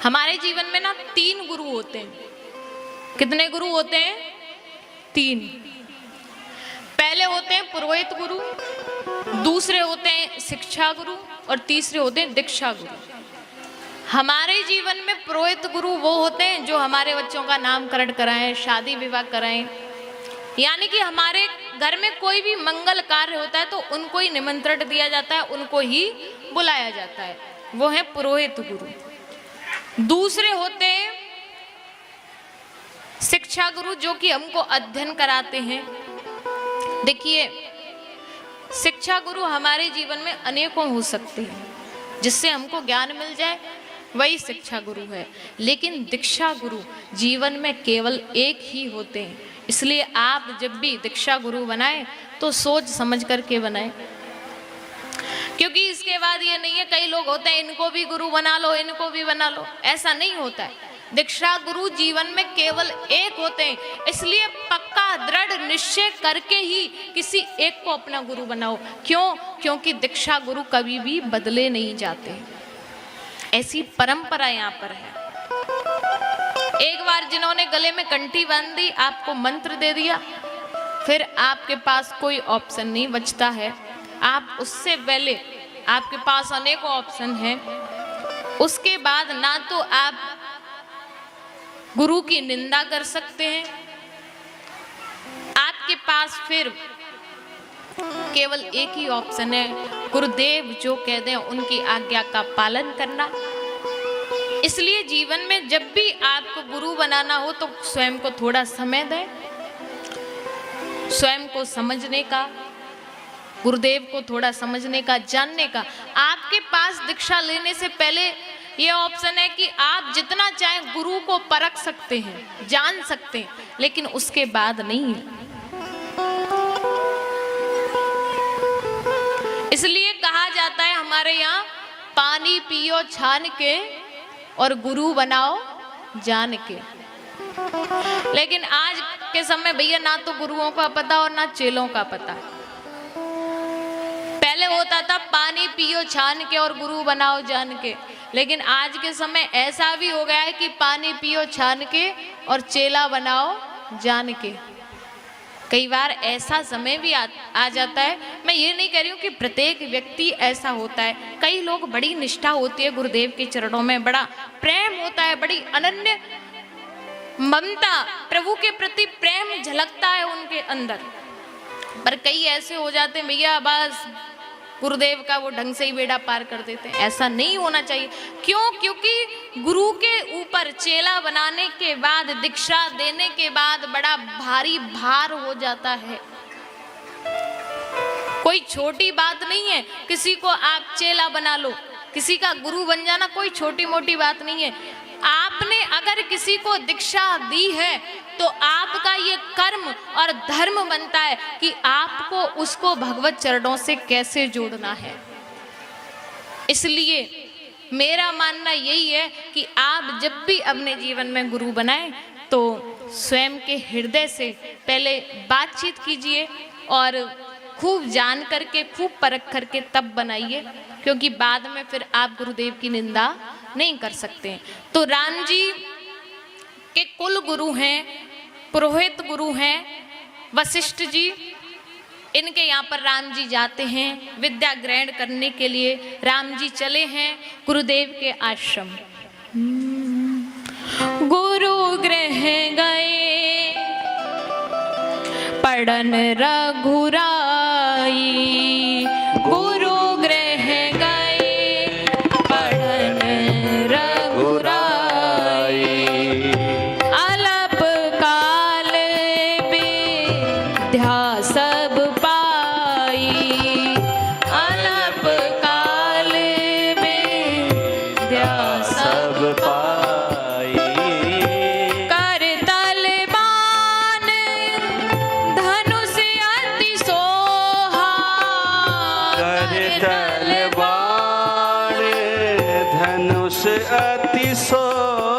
हमारे जीवन में ना 3 गुरु होते हैं। कितने गुरु होते हैं? 3। पहले होते हैं पुरोहित गुरु, दूसरे होते हैं शिक्षा गुरु और तीसरे होते हैं दीक्षा गुरु। हमारे जीवन में पुरोहित गुरु वो होते हैं जो हमारे बच्चों का नामकरण कराएं, शादी विवाह कराएं, यानी कि हमारे घर में कोई भी मंगल कार्य होता है तो उनको ही निमंत्रण दिया जाता है, उनको ही बुलाया जाता है, वो है पुरोहित गुरु। दूसरे होते हैं शिक्षा गुरु जो कि हमको अध्ययन कराते हैं। देखिए, शिक्षा गुरु हमारे जीवन में अनेकों हो सकते हैं, जिससे हमको ज्ञान मिल जाए, वही शिक्षा गुरु है। लेकिन दीक्षा गुरु जीवन में केवल एक ही होते हैं, इसलिए आप जब भी दीक्षा गुरु बनाएं तो सोच समझ करके बनाएं, क्योंकि इसके बाद ये नहीं है कई लोग होते हैं इनको भी गुरु बना लो, इनको भी बना लो, ऐसा नहीं होता है। दीक्षा गुरु जीवन में केवल एक होते हैं, इसलिए पक्का दृढ़ निश्चय करके ही किसी एक को अपना गुरु बनाओ। क्यों? क्योंकि दीक्षा गुरु कभी भी बदले नहीं जाते, ऐसी परंपरा यहाँ पर है। एक बार जिन्होंने गले में कंठी बांध दी, आपको मंत्र दे दिया, फिर आपके पास कोई ऑप्शन नहीं बचता है। आप उससे पहले आपके पास अनेकों ऑप्शन हैं, उसके बाद ना तो आप गुरु की निंदा कर सकते हैं, आपके पास फिर केवल एक ही ऑप्शन है, गुरुदेव जो कह दें उनकी आज्ञा का पालन करना। इसलिए जीवन में जब भी आपको गुरु बनाना हो तो स्वयं को थोड़ा समय दें, स्वयं को समझने का, गुरुदेव को थोड़ा समझने का, जानने का। आपके पास दीक्षा लेने से पहले ये ऑप्शन है कि आप जितना चाहें गुरु को परख सकते हैं, जान सकते हैं, लेकिन उसके बाद नहीं। इसलिए कहा जाता है हमारे यहाँ, पानी पियो छान के और गुरु बनाओ जान के। लेकिन आज के समय भैया ना तो गुरुओं का पता और ना चेलों का पता। पहले होता था पानी पियो छान के और गुरु बनाओ जान के, लेकिन आज के समय ऐसा भी हो गया है कि पानी पियो छान के और चेला बनाओ जान के। कई बार ऐसा समय भी आ जाता है। मैं ये नहीं कह रही हूँ कि प्रत्येक व्यक्ति ऐसा होता है, कई लोग बड़ी निष्ठा होती है गुरुदेव के चरणों में, बड़ा प्रेम होता है, बड़ी अनन्य ममता, प्रभु के प्रति प्रेम झलकता है उनके अंदर। पर कई ऐसे हो जाते हैं भैया बस गुरुदेव का वो ढंग से ही बेड़ा पार कर देते हैं। ऐसा नहीं होना चाहिए। क्यों? क्योंकि गुरु के ऊपर चेला बनाने के बाद, दीक्षा देने के बाद बड़ा भारी भार हो जाता है। कोई छोटी बात नहीं है, किसी को आप चेला बना लो, किसी का गुरु बन जाना कोई छोटी मोटी बात नहीं है। आपने अगर किसी को दीक्षा दी है तो आपका ये कर्म और धर्म बनता है कि आपको उसको भगवत चरणों से कैसे जोड़ना है। इसलिए मेरा मानना यही है कि आप जब भी अपने जीवन में गुरु बनाएं तो स्वयं के हृदय से पहले बातचीत कीजिए और खूब जान करके, खूब परख करके तब बनाइए, क्योंकि बाद में फिर आप गुरुदेव की निंदा नहीं कर सकते। तो राम जी के कुल गुरु हैं, पुरोहित गुरु हैं वशिष्ठ जी। इनके यहाँ पर राम जी जाते हैं विद्या ग्रहण करने के लिए। राम जी चले हैं गुरुदेव के आश्रम। गुरु गृह गए पढ़न रघुराई, गुरु गृह गए पढ़न रघुराई, अलप काल विद्या सब पाई, अलप काल विद्या सब पाई, कर तलबान धनुष अति सोहा, कर तलवार धनुष अति सोहा।